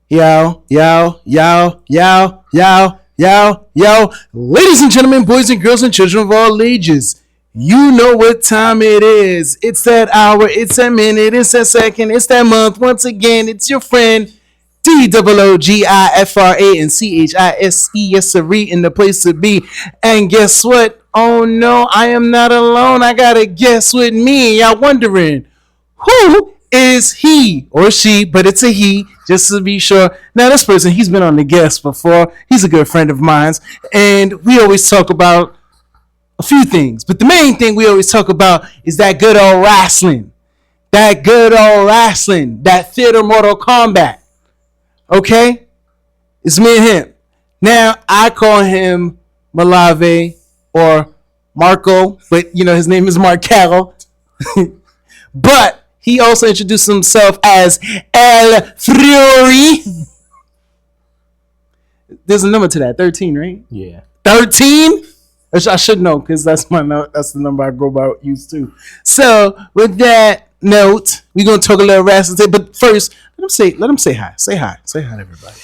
Yo, yo, yo, yo, yo, yo, yo. Ladies and gentlemen, boys and girls, and children of all ages, you know what time it is. It's that hour, it's that minute, it's that second, it's that month. Once again, it's your friend DOOGIFRA and CHISE, yes, sir, in the place to be. And guess what? Oh no, I am not alone. I got a guest with me. Y'all wondering, who is he or she? But it's a he, just to be sure. Now, this person, he's been on the guest before. He's a good friend of mine. And we always talk about a few things. But the main thing we always talk about is that good old wrestling. That good old wrestling. That theater Mortal Kombat. Okay? It's me and him. Now, I call him Malave or Marco, but you know his name is Markel. But he also introduced himself as El Fury. There's a number to that, 13, right? Yeah. 13? I should know because that's my note. That's the number I go by used to. So with that note, we're gonna talk a little wrestling today. But first, let him say hi. Say hi to everybody.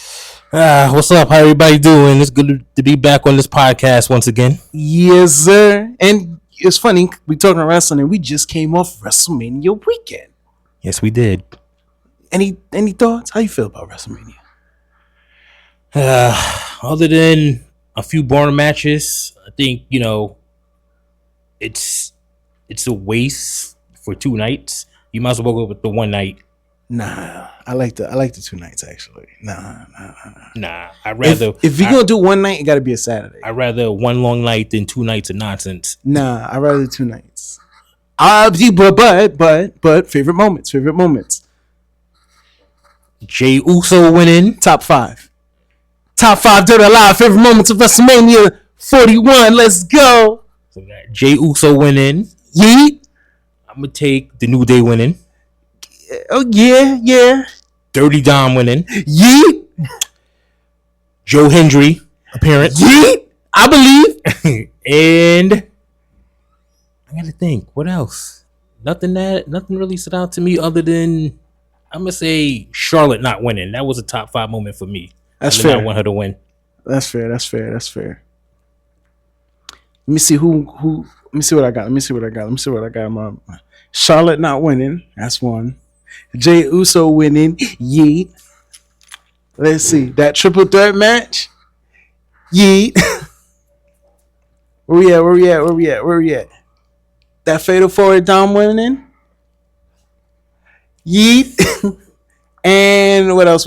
What's up? How everybody doing? It's good to be back on this podcast once again. Yes, sir. And it's funny, we talking wrestling and we just came off WrestleMania weekend. Yes, we did. Any thoughts? How you feel about WrestleMania? Other than a few boring matches, I think it's a waste for 2 nights. You might as well go with the one night. Nah, I like the 2 nights actually. Nah. I'd rather if you're gonna do one night, it got to be a Saturday. I'd rather one long night than 2 nights of nonsense. Nah, I'd rather 2 nights. But favorite moments. Jey Uso winning. Top 5 Dirt Alive favorite moments of WrestleMania 41. Let's go. So that Jey Uso winning. Yeet. I'm gonna take the New Day winning. Oh yeah. Dirty Dom winning. Yeet. Joe Hendry appearance. Yeet. I believe. And I gotta think, what else? Nothing really stood out to me other than I'm gonna say Charlotte not winning. That was a top 5 moment for me. That's fair. I want her to win. That's fair. Let me see who. Let me see what I got. Charlotte not winning. That's one. Jey Uso winning. Yeet. Let's see that triple threat match. Yeet. Where we at? That fatal forward Dom winning. Yeet. And what else?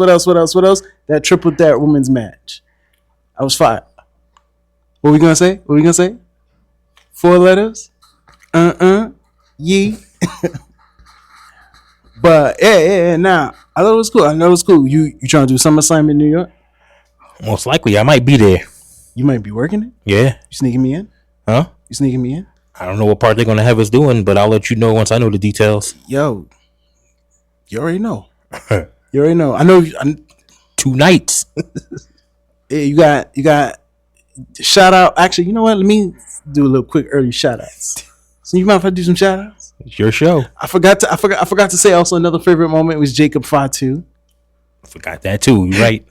That triple threat women's match. I was 5. What we gonna say? 4 letters. Yeet. But yeah. Nah, I thought it was cool. You trying to do SummerSlam in New York? Most likely, I might be there. You might be working it. Yeah. You sneaking me in? Huh? You sneaking me in? I don't know what part they're gonna have us doing, but I'll let you know once I know the details. Yo, you already know. I know. 2 nights. You got shout out. Actually, you know what? Let me do a little quick early shout outs. So you mind if I do some shout outs? It's your show. I forgot to say also another favorite moment was Jacob Fatu. I forgot that too. You're right.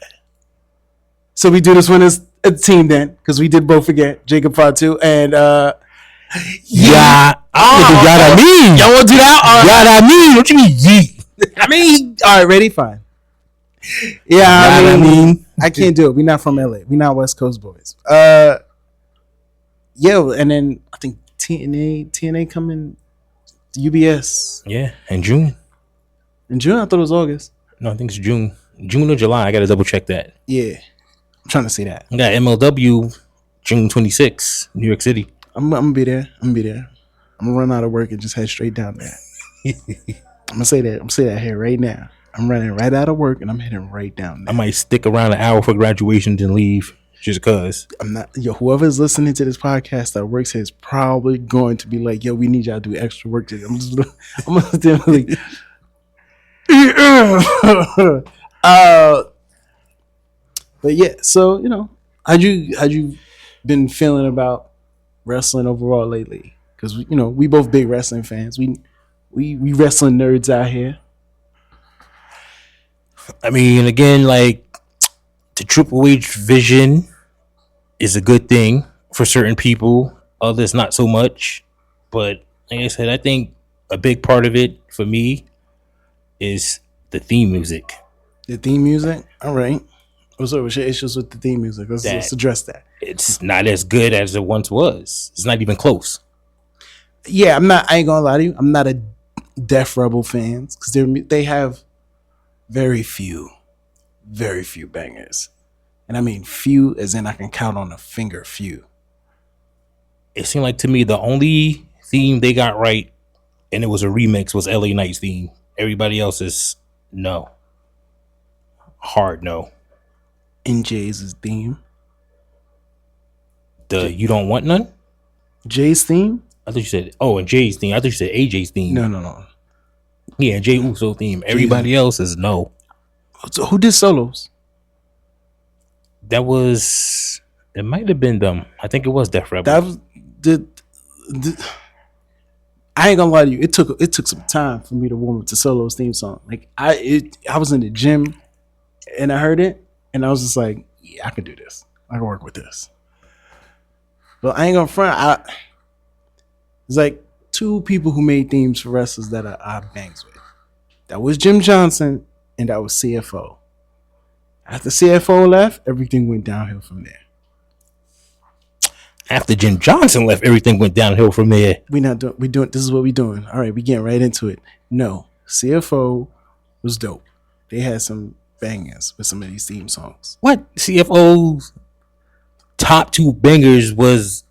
So we do this one as a team then, because we did both forget Jacob Fatu and yeah. I mean, y'all want to do that? Yeah, I mean, what you mean? Yeet. I mean, all right, ready? Fine. Yeah, I mean, I can't do it. We're not from LA. We're not West Coast boys. Yo, and then I think TNA coming UBS. Yeah, in June. In June? I thought it was August. No, I think it's June. June or July. I got to double check that. Yeah. I'm trying to see that. I got MLW June 26th, New York City. I'm gonna be there. I'm gonna run out of work and just head straight down there. I'm gonna say that here right now. I'm running right out of work and I'm heading right down there. I might stick around an hour for graduation then leave just cause. I'm not. Yo, whoever's listening to this podcast that works here is probably going to be like, "Yo, we need y'all to do extra work today." I'm gonna definitely. But yeah, so how'd you been feeling about wrestling overall lately? Because we both big wrestling fans. We wrestling nerds out here. I mean, again, like the Triple H vision is a good thing for certain people, others not so much. But like I said, I think a big part of it for me is the theme music. The theme music. All right. What's up with your issues with the theme music? Let's That address that. it's not as good as it once was. It's not even close. Yeah, I'm not. I ain't gonna lie to you. I'm not a Def Rebel fans because they have very few bangers, and I mean few as in I can count on a finger few. It seemed like to me the only theme they got right, and it was a remix, was LA Knight's theme. Everybody else is no. Hard no. In Jay's theme, The You Don't Want None? Jay's theme. I thought you said, oh, and Jay's theme. I thought you said AJ's theme. No. Yeah, Jay Uso theme. Everybody else is no. So who did solos? That was, it might have been them. I think it was Def Rebel. That was the I ain't gonna lie to you. It took some time for me to warm up to Solo's theme song. Like I was in the gym and I heard it and I was just like, yeah, I can do this. I can work with this. But I ain't gonna front. There's like two people who made themes for wrestlers that I bangs with. That was Jim Johnson and that was CFO. After CFO left, everything went downhill from there. After Jim Johnson left, everything went downhill from there. We doing this is what we doing. All right, we getting right into it. No, CFO was dope. They had some bangers with some of these theme songs. What? CFO's top two bangers was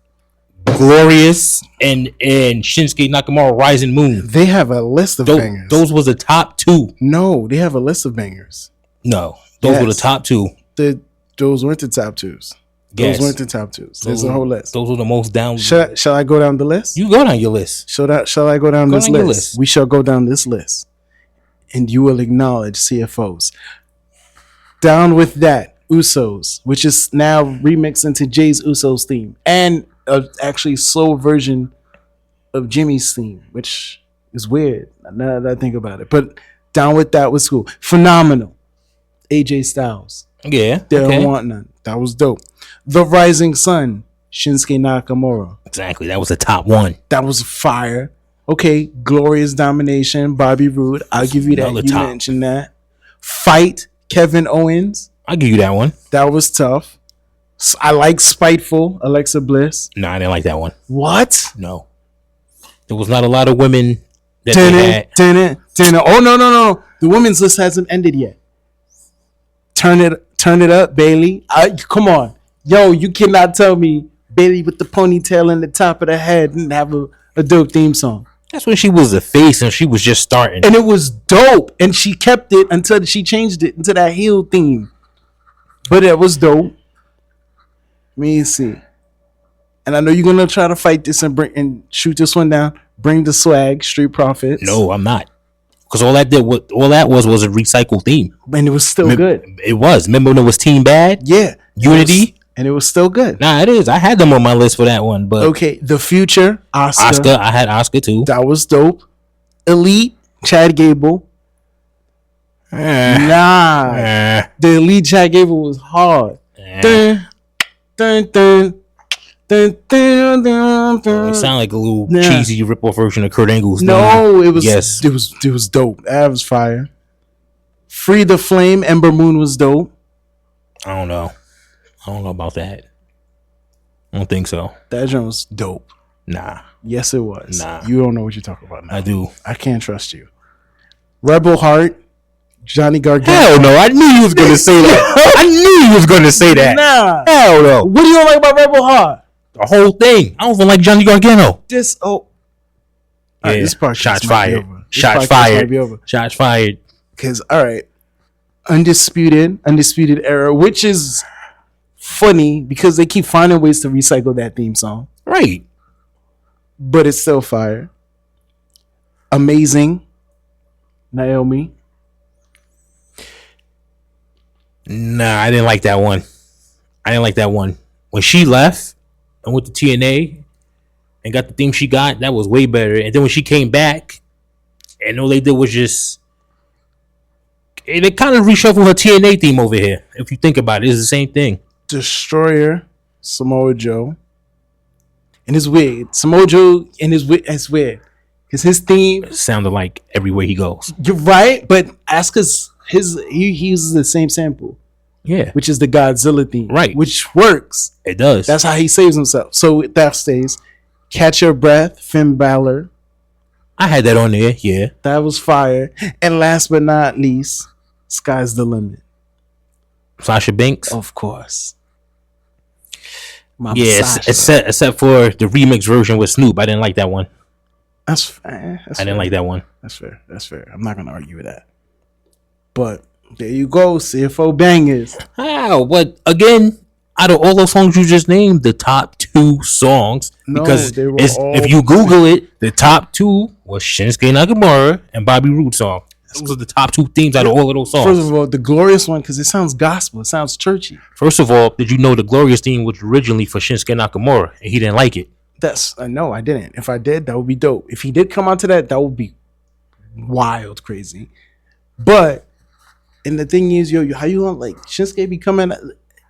Glorious and Shinsuke Nakamura Rising Moon. They have a list of bangers. Those was the top two. No, they have a list of bangers. No, those were the top two. Those weren't the top twos. Those weren't the top twos. There's a whole list. Those were the most down. Shall I go down the list? You go down your list. Shall I go down this list? We shall go down this list. And you will acknowledge CFOs. Down with that, Usos, which is now remixed into Jay's Usos theme. And actually slow version of Jimmy's theme, which is weird now that I think about it. But Down with That was cool. Phenomenal. AJ Styles. Yeah. They don't want none. That was dope. The Rising Sun, Shinsuke Nakamura. Exactly. That was the top one. That was fire. Okay, Glorious Domination, Bobby Roode. I'll give you that. You mentioned that. Fight, Kevin Owens. I'll give you that one. That was tough. I like Spiteful, Alexa Bliss. No, I didn't like that one. What? No. There was not a lot of women that they had. Oh, no. The women's list hasn't ended yet. Turn it up, Bailey. Come on. Yo, you cannot tell me Bailey with the ponytail in the top of the head didn't have a dope theme song. That's when she was a face and she was just starting. And it was dope. And she kept it until she changed it into that heel theme. But it was dope. Let me see. And I know you're gonna try to fight this and shoot this one down. Bring the swag, Street Profits. No, I'm not. Because all that was a recycled theme. And it was still good. It was. Remember when it was Team Bad? Yeah. Unity? And it was still good. Nah, it is. I had them on my list for that one. But okay, The Future, Oscar. I had Oscar too. That was dope. Elite, Chad Gable. The Elite Chad Gable was hard. Dun, dun, dun. It sounded like a little cheesy rip-off version of Kurt Angle's. No, it was. Yes. It was dope. That was fire. Free the Flame, Ember Moon was dope. I don't know about that. I don't think so. That joint was dope. Nah. Yes, it was. Nah. You don't know what you're talking about now. I do. I can't trust you. Rebel Heart, Johnny Gargano. Hell no. I knew you was going to say that. I knew you was going to say that. Nah. Hell no. What do you like about Rebel Heart? The whole thing. I don't even like Johnny Gargano. Right, this part shots fired. Shots fired. Shots fired. Because, all right, Undisputed Era, which is funny because they keep finding ways to recycle that theme song. Right. But it's still fire. Amazing. Naomi. Nah, I didn't like that one. When she left and went to TNA and got the theme she got, that was way better. And then when she came back, and all they did was just They kind of reshuffle her TNA theme over here. If you think about it, it's the same thing. Destroyer, Samoa Joe. And it's weird. Samoa Joe and it's weird. Because his theme Sounded like everywhere he goes. You're right, but that's because he uses the same sample, Yeah, which is the Godzilla theme, Right. Which works. it does. That's how he saves himself. So that stays. Catch Your Breath, Finn Balor. I had that on there. Yeah, That was fire. And last but not least, Sky's the Limit. Sasha Banks. Of course. Yeah, except for the remix version with Snoop. I didn't like that one. That's fair. I didn't like that one. That's fair. That's fair. I'm not gonna argue with that. But there you go, CFO bangers. How? But again, out of all those songs you just named, the top 2 songs, No, because they were if you Google it, the top 2 was Shinsuke Nakamura and Bobby Roode song. Those are the top 2 themes out of all of those songs. First of all, the glorious one, because it sounds gospel, it sounds churchy. First of all, did you know the Glorious theme was originally for Shinsuke Nakamura and he didn't like it? That's no, I didn't. If I did, that would be dope. If he did come onto that, that would be wild, crazy. But and the thing is, yo, how you want like Shinsuke be coming?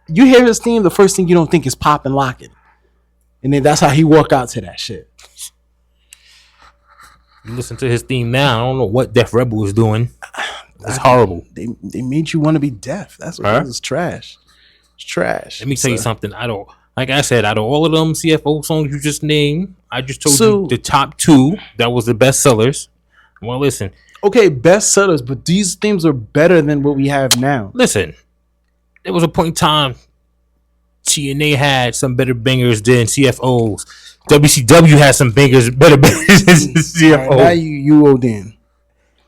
You hear his theme, the first thing you don't think is pop and locking, and then that's how he walk out to that shit. You listen to his theme now. I don't know what Def Rebel was doing. It's horrible. They made you want to be deaf. That's what this is trash. It's trash. Let me tell you something. Like I said, out of all of them CFO songs you just named, I just told you the top 2 that was the best sellers. Well, listen. Okay, best sellers, but these themes are better than what we have now. Listen, there was a point in time TNA had some better bangers than CFOs. WCW had some better bangers than CFOs. Right, now you old in.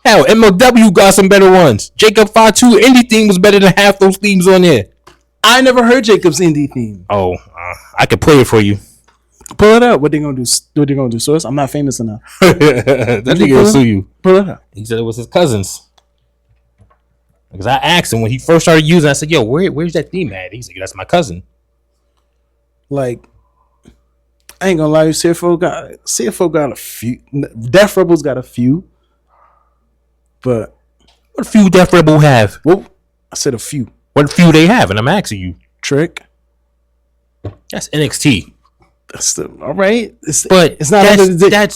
Hell, MLW got some better ones. Jacob 5-2 indie theme was better than half those themes on there. I never heard Jacob's indie theme. Oh, I could play it for you. Pull it up. What they gonna do? What they gonna do? Source? I'm not famous enough. That nigga will sue you. Pull it up. He said it was his cousins. Because I asked him when he first started using it, I said, yo, where's that theme at? He's like, that's my cousin. Like, I ain't gonna lie, CFO got a few. Def Rebels got a few. But What few Def Rebel have? well, I said a few. What few they have? And I'm asking you. Trick. That's NXT. That's all right. But it's not.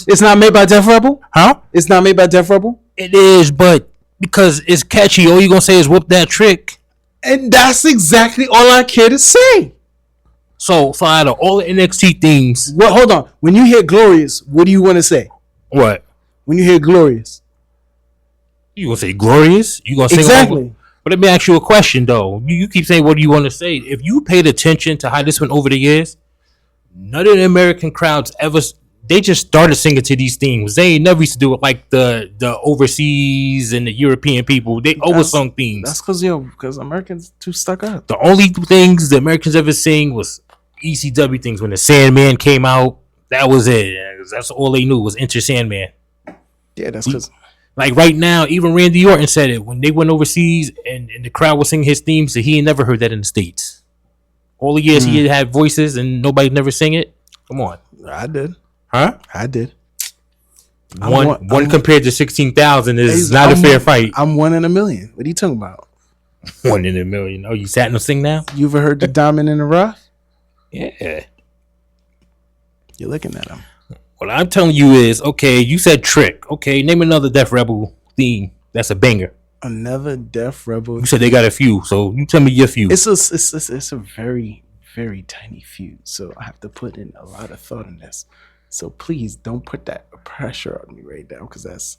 It's not made by Def Rebel, huh? It's not made by Def Rebel. It is, but because it's catchy, all you gonna say is whoop that trick. And that's exactly all I care to say. So out of all the NXT themes, Well, hold on. When you hear Glorious, what do you want to say? what? When you hear Glorious, You gonna say glorious? You gonna sing exactly. But let me ask you a question though. You keep saying what do you want to say? If you paid attention to how this went over the years, none of the American crowds ever. They just started singing to these themes. They ain't never used to do it like the overseas and the European people. They always sung themes. That's because Americans too stuck up. The only things the Americans ever sing was ECW things. When the Sandman came out, that was it. That's all they knew was Enter Sandman. Yeah, that's because Like right now, even Randy Orton said it when they went overseas and the crowd was singing his themes. That he ain't never heard that in the States. All the years he had voices and nobody never sing it. Come on, I did. huh? I did. One compared to 16,000 is not a fair fight. I'm 1 in a million. What are you talking about? 1 in a million. Oh, you sat in the sing now? You ever heard the Diamond in the Rough? Yeah. You're looking at him. What I'm telling you is, okay, you said Trick. Okay, name another Def Rebel theme. That's a banger. Another Def Rebel. You said they got a few, so you tell me your few. It's a very, very tiny few. So I have to put in a lot of thought in this. So please don't put that pressure on me right now, because that's.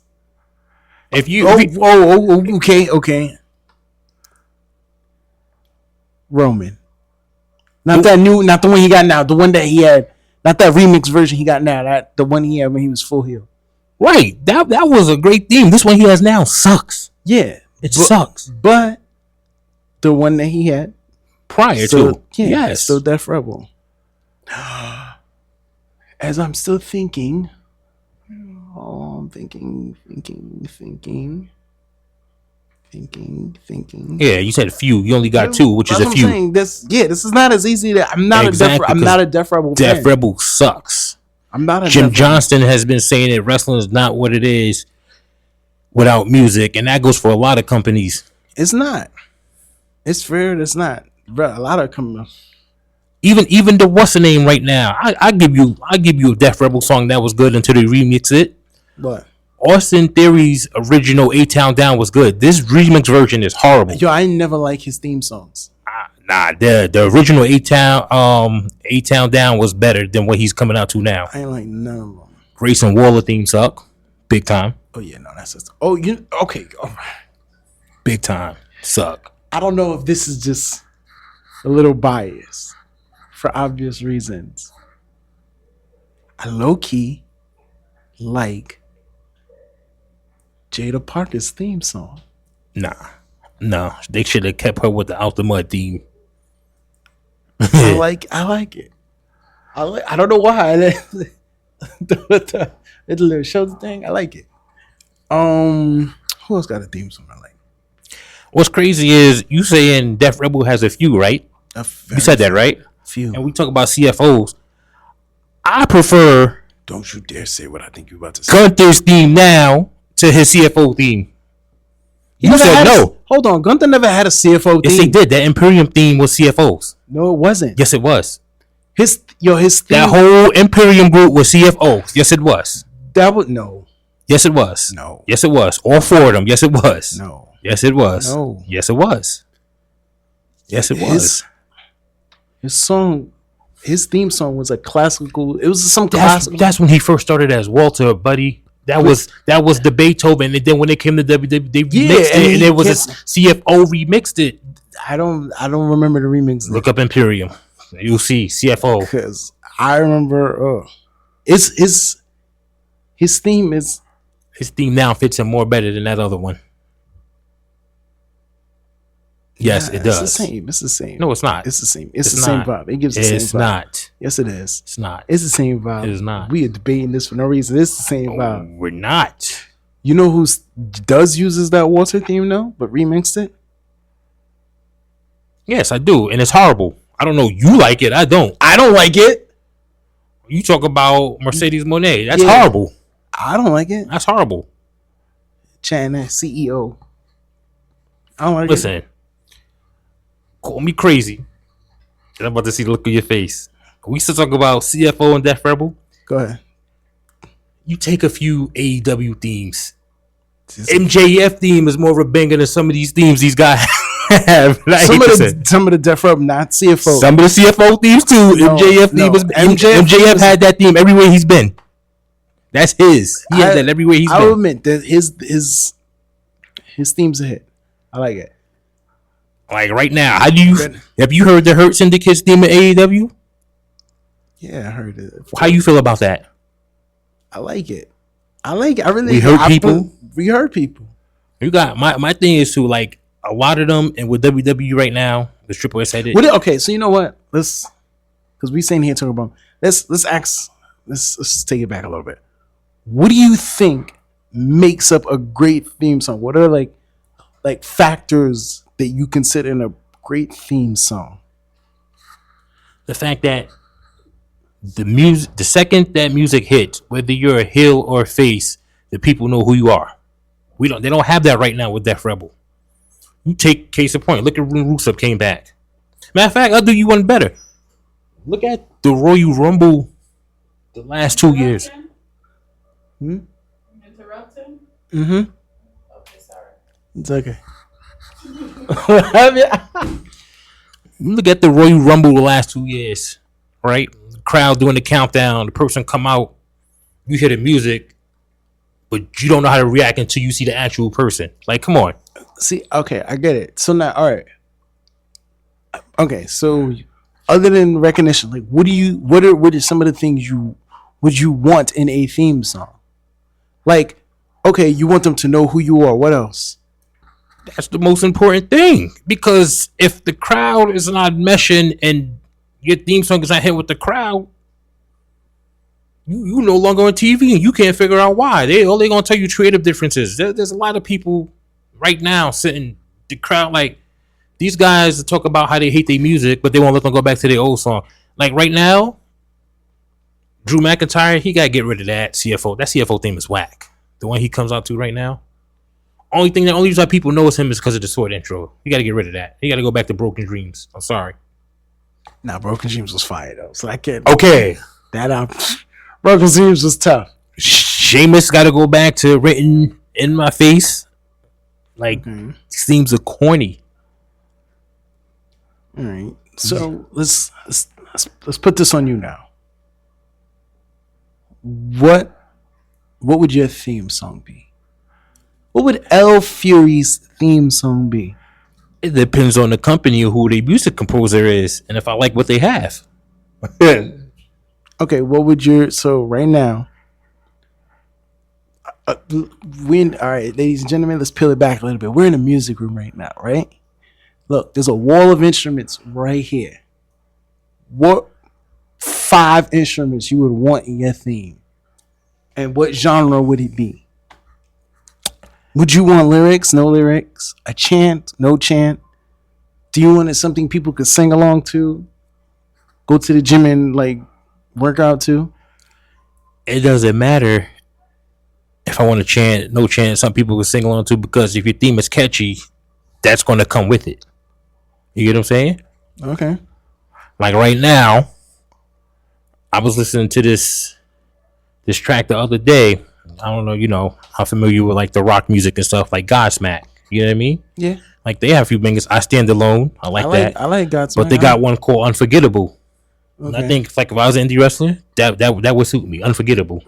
If you, Okay. Roman. Not that new, not the one he got now. The one that he had, not that remix version he got now. That the one he had when he was full heel. right, that was a great theme. This one he has now sucks. Yeah, It sucks. But the one that he had Prior still, to, yeah, yes, still Def Rebel. As I'm still thinking, I'm thinking. yeah. You said a few. You only got two, which is That's a what few. I'm saying. This is not as easy. I'm not Exactly, I'm not a Def Rebel Def fan. Rebel sucks. I'm not a Jim Def Johnston has been saying that wrestling is not what it is without music, and that goes for a lot of companies. It's not. It's fair. It's not. Bro, a lot of come. Even the what's the name right now. I give you a Def Rebel song that was good until they remix it. What? Austin Theory's original A Town Down was good. This remix version is horrible. Yo, I never like his theme songs. Nah, the original A Town Down was better than what he's coming out to now. I ain't like none of them. Grayson Waller theme suck, big time. Oh yeah, no, that's just. Oh, you okay? Big time suck. I don't know if this is just a little biased for obvious reasons. I low key like Jada Parker's theme song. No, they should have kept her with the Out the Mud theme. I like it. I don't know why. the little show thing. I like it. Who else got a theme song I like? What's crazy is you saying Def Rebel has a few, right? You said that, right? Few. And we talk about CFOs. I prefer Don't you dare say what I think you're about to say. Gunther's theme now to his CFO theme. You said no. Hold on. Gunther never had a CFO theme. Yes, they did. That Imperium theme was CFOs. No, it wasn't. Yes, it was. His theme. That whole Imperium group was CFOs. Yes, it was. That was no. Yes, it was. No. Yes, it was. All four of them. Yes, it was. No. Yes, it was. No. Yes, it was. Yes, it was. His song, his theme song was a classical. It was some classical. That's when he first started as Walter, buddy. That was the Beethoven, and then when it came to WWE, they remixed it, and it was a CFO remixed it. I don't remember the remix. Look up Imperium, you'll see CFO. Because I remember, his theme is his theme now fits him more better than that other one. Yes, it does. It's the same. It's the same. No, it's not. It's the same. It's the same vibe. It gives the same vibe. It's not. Yes, it is. It's not. It's the same vibe. It is not. We are debating this for no reason. It's the same vibe. We're not. You know who does uses that Walter theme though, but remixed it? Yes, I do, and it's horrible. I don't know. You like it? I don't. I don't like it. You talk about Mercedes Monet. That's horrible. I don't like it. That's horrible. China CEO. I don't like it. Listen. Call me crazy. And I'm about to see the look on your face. We still talk about CFO and Def Rebel. Go ahead. You take a few AEW themes. MJF theme is more of a banger than some of these themes these guys have. Some of the Def Rebel, not CFO. Some of the CFO themes too. No, MJF theme was MJF had that theme everywhere he's been. That's his. He had that everywhere he's been. I'll admit that his theme's a hit. I like it. Like right now, have you heard the Hurt Syndicate's theme at AEW? Yeah, I heard it. How you feel about that? I like it. I really. We hurt people. We hurt people. You got my thing is to like a lot of them, and with WWE right now, the Triple S headed. Okay, so you know what? Because we sitting here talking about let's take it back a little bit. What do you think makes up a great theme song? What are like factors that you consider in a great theme song? The fact that the second that music hits, whether you're a heel or a face, the people know who you are. They don't have that right now with Def Rebel. You take case in point. Look at when Rusev came back. Matter of fact, I'll do you one better. Look at the Royal Rumble the last 2 years. Interrupting? Mm-hmm. Okay, sorry. It's okay. Look at the Royal Rumble the last 2 years, right? The crowd doing the countdown, the person come out, you hear the music, but you don't know how to react until you see the actual person. Like, come on. See, okay, I get it. So now, all right. Okay, so other than recognition, like, what are some of the things you want in a theme song? Like, okay, you want them to know who you are. What else? That's the most important thing, because if the crowd is not meshing and your theme song is not hitting with the crowd, you no longer on TV and you can't figure out why. They're gonna tell you creative differences. There's a lot of people right now sitting the crowd like these guys talk about how they hate their music, but they won't let them go back to their old song. Like right now, Drew McIntyre, he gotta get rid of that CFO. That CFO theme is whack. The one he comes out to right now. Only reason why people know him is because of the sword intro. You got to get rid of that. You got to go back to Broken Dreams. I'm sorry. Nah, Broken Dreams was fire though. So I can't. Okay. Broken Dreams was tough. Sheamus got to go back to Written in My Face. Like, seems a corny. All right. So let's put this on you now. What would your theme song be? What would El Fury's theme song be? It depends on the company or who the music composer is, and if I like what they have. Okay, what would so right now? All right, ladies and gentlemen, let's peel it back a little bit. We're in a music room right now, right? Look, there's a wall of instruments right here. What 5 instruments you would want in your theme? And what genre would it be? Would you want lyrics, no lyrics? A chant, no chant? Do you want it something people could sing along to? Go to the gym and like work out to? It doesn't matter if I want to chant, no chant, some people can sing along to, because if your theme is catchy, that's going to come with it. You get what I'm saying? Okay. Like right now, I was listening to this track the other day. I don't know, how familiar with like the rock music and stuff, like Godsmack. You know what I mean? Yeah. Like they have a few bangers. I Stand Alone. I like that. I like Godsmack. But they got one called Unforgettable. Okay. And I think if I was an indie wrestler, that would suit me. Unforgettable.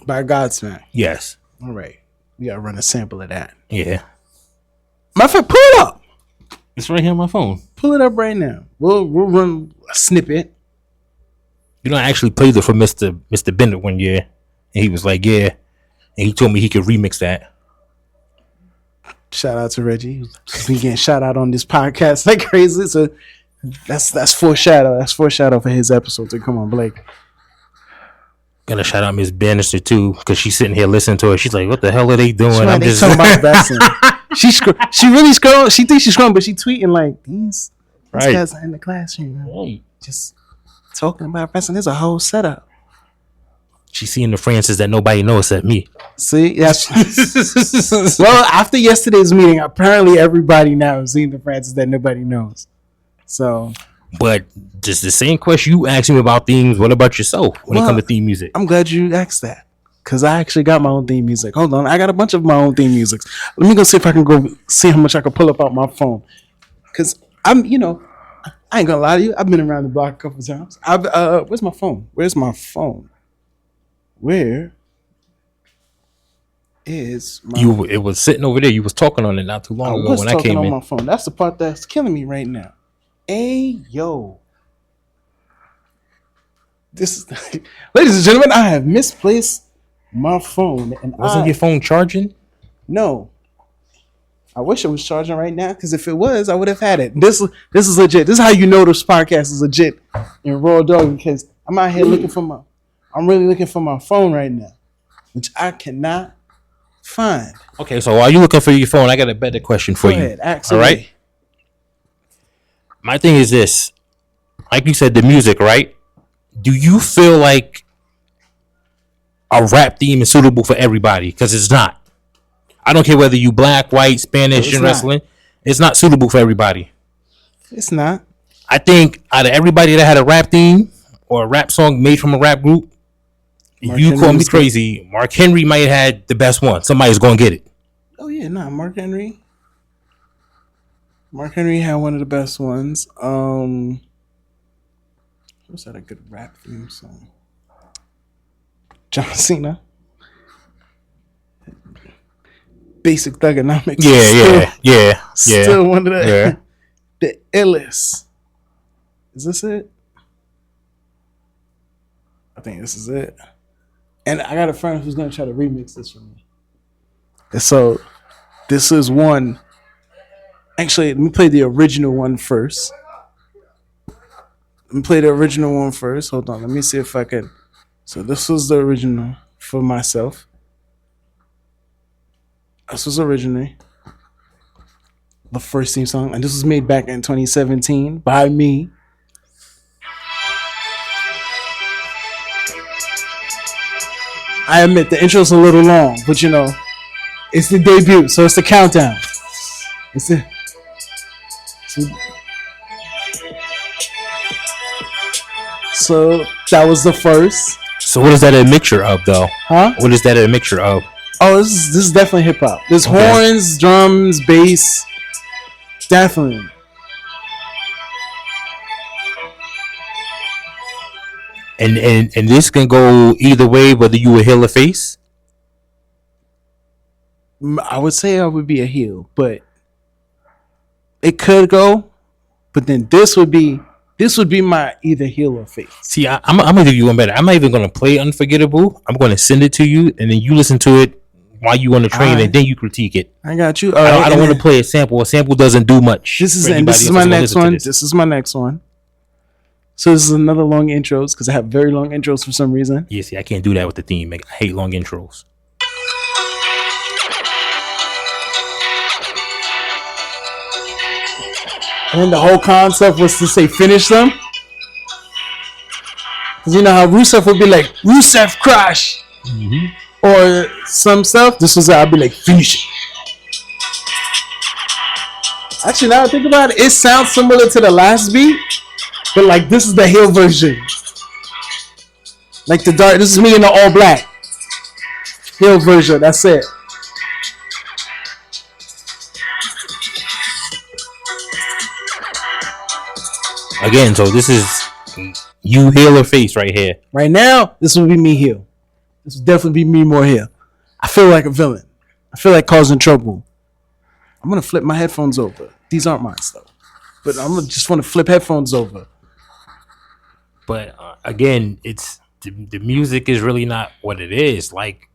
By Godsmack. Yes. All right. We gotta run a sample of that. Yeah. My friend, pull it up. It's right here on my phone. Pull it up right now. We'll run a snippet. I actually played it for Mr. Bennett one year, and he was like, "Yeah," and he told me he could remix that. Shout out to Reggie. He's been getting shout out on this podcast like crazy. So that's foreshadow. That's foreshadow for his episode to come on, Blake. Gonna shout out Miss Bannister too, because she's sitting here listening to it. She's like, "What the hell are they doing?" I'm just talking about wrestling. She really scroll. She thinks she's scrolling, but she tweeting like these guys are in the classroom, Right. just talking about wrestling. There's a whole setup. She's seeing the Francis that nobody knows except me. See, yes. Well, after yesterday's meeting, apparently everybody now is seeing the Francis that nobody knows. So, but just the same question you asked me about themes. What about yourself when it comes to theme music? I'm glad you asked that, because I actually got my own theme music. Hold on, I got a bunch of my own theme musics. Let me go see if I can go see how much I can pull up out my phone. Because I ain't gonna lie to you. I've been around the block a couple of times. Where's my phone? Where is my? It was sitting over there. You was talking on it not too long ago when I came in. My phone. That's the part that's killing me right now. Hey yo, this is, ladies and gentlemen, I have misplaced my phone, and Wasn't your phone charging? No. I wish it was charging right now, because if it was, I would have had it. This is legit. This is how you know this podcast is legit in Raw Dog, because I'm out here I'm really looking for my phone right now, which I cannot find. Okay, so while you looking for your phone, I got a better question for Go you. ahead, ask all away. right. My thing is this: like you said, the music, right? Do you feel like a rap theme is suitable for everybody? Because it's not. I don't care whether you black, white, Spanish, and wrestling. It's not suitable for everybody. It's not. I think out of everybody that had a rap theme or a rap song made from a rap group, you call me crazy, Mark Henry might have had the best one. Somebody's gonna get it. Oh yeah, Mark Henry. Mark Henry had one of the best ones. Who's that a good rap theme song? John Cena. Basic Thugonomics. Yeah. Still one of the illest. Is this it? I think this is it. And I got a friend who's gonna try to remix this for me. And so this is one. Actually, let me play the original one first. Hold on, let me see if I can. So this was the original for myself. This was originally the first theme song, and this was made back in 2017 by me. I admit the intro's a little long, but It's the debut, so it's the countdown. It's the. So that was the first, So what is that a mixture of though? huh? What is that a mixture of? Oh, this is definitely hip hop. There's Okay. horns, drums, bass, definitely. And this can go either way, whether you a heel or face. I would say I would be a heel, but it could go. But then this would be my either heel or face. See, I'm gonna give you one better. I'm not even gonna play Unforgettable. I'm gonna send it to you, and then you listen to it while you on the train, Alright. and then you critique it. I got you. I don't want to play a sample. A sample doesn't do much. This is for and this anybody is else my that's gonna next listen to one. this. This is my next one. So this is another long intros because I have very long intros for some reason. Yeah, see, I can't do that with the theme. I hate long intros. And the whole concept was to say finish them. Because you know how Rusev would be like, Rusev crash. Or some stuff. This was I'd be like, finish it. Actually, now I think about it, it sounds similar to the last beat. But like this is the heel version. Like the dark, this is me in the all black. Heel version, that's it. Again, so this is you heel or face right here. Right now, this would be me heel. This would definitely be me more heel. I feel like a villain. I feel like causing trouble. I'm gonna flip my headphones over. These aren't mine though. But I'm gonna just want to flip headphones over. But again, it's the music is really not what it is. Like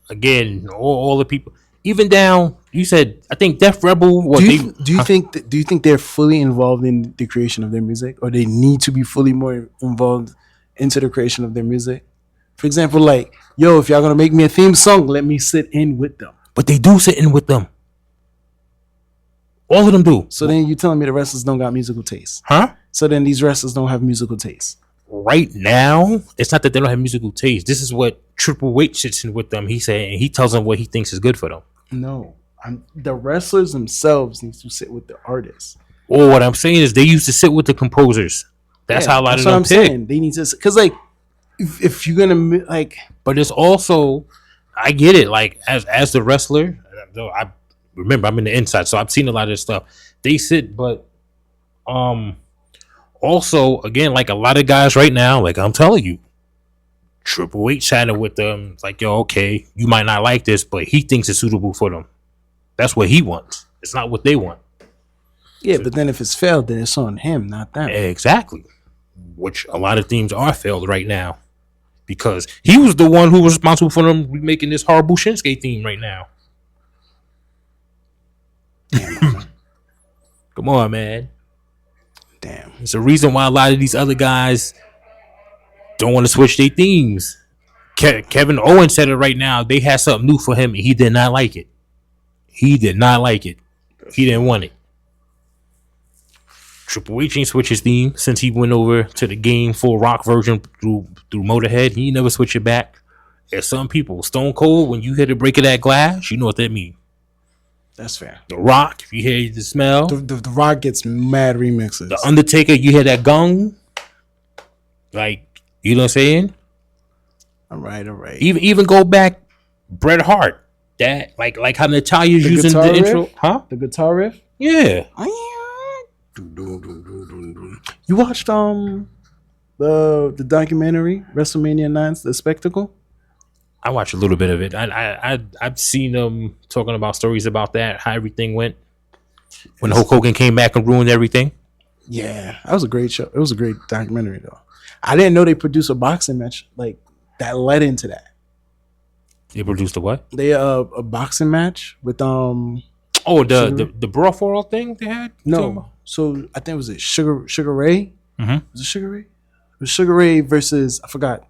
again, all the people, even down. You said I think Def Rebel. What Do you think they're fully involved in the creation of their music, or they need to be fully more involved into the creation of their music? For example, like, yo, if y'all gonna make me a theme song, let me sit in with them. But they do sit in with them. All of them do. So then you telling me the wrestlers don't got musical taste? Huh? So then these wrestlers don't have musical taste. Right now, it's not that they don't have musical taste. This is what Triple H sits in with them. He said, and he tells them what he thinks is good for them. No, the wrestlers themselves need to sit with the artists. Or what I'm saying is they used to sit with the composers. That's how a lot of them pick. They need to, because like, if you're gonna like, But it's also, I get it. Like as the wrestler, I remember I'm in the inside, so I've seen a lot of this stuff. They sit, but also again, like a lot of guys right now, like I'm telling you, Triple H chatting with them. It's like, yo, okay, you might not like this, but he thinks it's suitable for them. That's what he wants. It's not what they want. yeah, but then if it's failed, then it's on him, not them. Exactly. Which a lot of themes are failed right now. Because he was the one who was responsible for them remaking this horrible Shinsuke theme right now. Come on, man. Damn. It's a reason why a lot of these other guys don't want to switch their themes. Kevin Owens said it right now. They had something new for him, and he did not like it. He did not like it. He didn't want it. Triple H ain't switched his theme since he went over to the game full rock version through Motorhead. He never switched it back. There's some people, Stone Cold, when you hear the break of that glass, you know what that means. That's fair. The Rock, if you hear the smell. The Rock gets mad remixes. The Undertaker, you hear that gong. Like, you know what I'm saying? All right. Even go back, Bret Hart. That like how Natalia's The using guitar the intro. riff? Huh? The guitar riff. Yeah. You watched the documentary WrestleMania 9, the spectacle? I watched a little bit of it. I've seen them talking about stories about that, how everything went. When Hulk Hogan came back and ruined everything. Yeah, that was a great show. It was a great documentary though. I didn't know they produced a boxing match like that led into that. They produced a what? They a boxing match with Oh, Sugar the brawl for all thing they had? no. So I think it was Sugar Ray. Mm-hmm. Was it Sugar Ray? It was Sugar Ray versus I forgot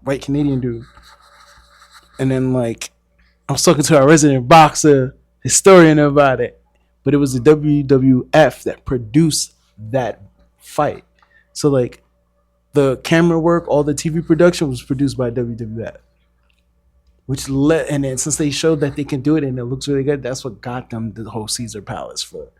white Canadian dude. And then like I was talking to our resident boxer historian about it, but it was the WWF that produced that fight. So like the camera work, all the TV production was produced by WWF. And then since they showed that they can do it and it looks really good, that's what got them the whole Caesar Palace for.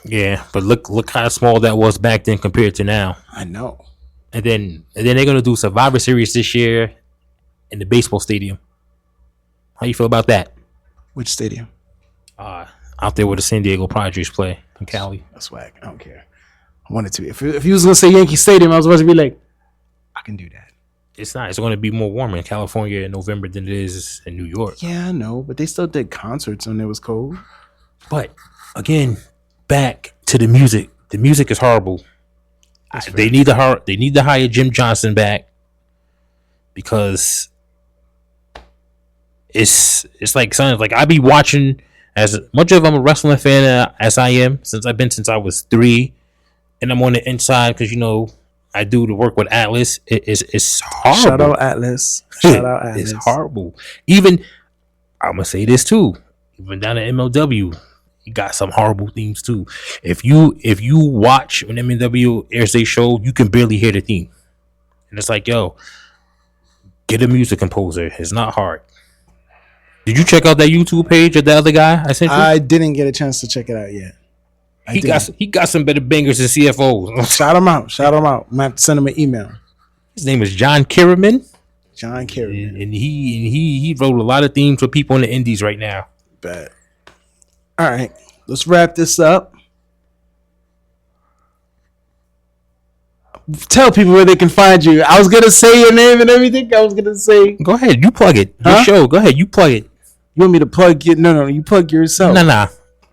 Yeah, but look how small that was back then compared to now. I know. And then they're gonna do Survivor Series this year in the baseball stadium. How you feel about that? Which stadium? Out there where the San Diego Padres play in Cali. That's whack. I don't care. I want it to be. If you was gonna say Yankee Stadium, I was about to be like, I can do that. It's not. It's going to be more warmer in California in November than it is in New York. Yeah, I know, but they still did concerts when it was cold. But again, back to the music. The music is horrible. They need to hire Jim Johnson back because it's like something like I be watching as much of I'm a wrestling fan as I am since I was 3, and I'm on the inside because I do the work with Atlas. It's horrible. Shout out Atlas. Shout out Atlas. It's horrible. Even I'm gonna say this too. Even down at MLW, you got some horrible themes too. If you watch when MLW airs their show, you can barely hear the theme, and it's like, yo, get a music composer. It's not hard. Did you check out that YouTube page of the other guy I sent you? I didn't get a chance to check it out yet. He got some better bangers than CFOs. Shout him out. I'm gonna have to send him an email. His name is John Kierman. John Kerry. And he wrote a lot of themes for people in the indies right now. Bet. All right, let's wrap this up. Tell people where they can find you. I was gonna say your name and everything. I was gonna say. Go ahead, you plug it. Your show. Go ahead, you plug it. You want me to plug it? No. You plug yourself. Nah.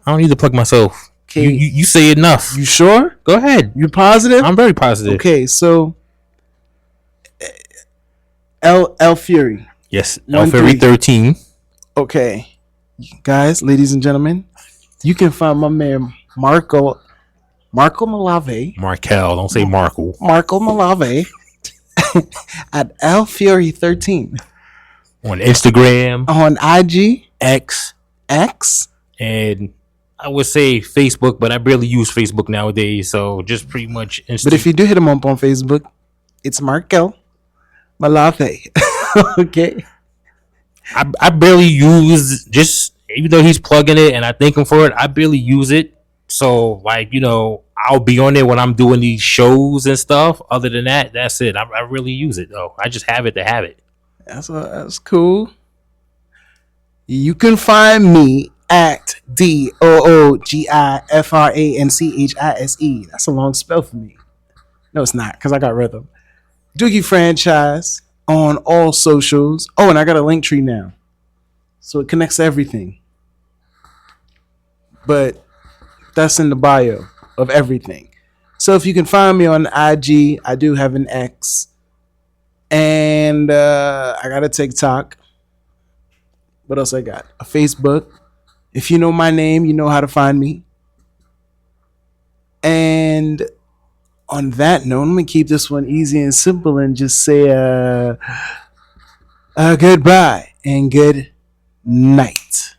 I don't need to plug myself. Okay. You say enough. You sure? Go ahead. You positive? I'm very positive. Okay, so L Fury. Yes, L Fury 13. Okay, guys, ladies and gentlemen, you can find my man Marco Malave. Markel, don't say Marco. Marco Malave at L Fury 13 on Instagram, on IG, X, and I would say Facebook, but I barely use Facebook nowadays, so just pretty much Instagram. But if you do hit him up on Facebook, it's Markel Malave. Okay. I barely use, just even though he's plugging it and I thank him for it, I barely use it. So like, I'll be on there when I'm doing these shows and stuff. Other than that, that's it. I really use it though. I just have it to have it. That's cool. You can find me at DOOGIFRANCHISE. That's a long spell for me. No, it's not, because I got rhythm. Doogie Franchise on all socials. Oh, and I got a link tree now, so it connects to everything. But that's in the bio of everything. So if you can find me on IG, I do have an X, and I got a TikTok. What else I got? A Facebook. If you know my name, you know how to find me. And on that note, I'm gonna keep this one easy and simple and just say goodbye and good night.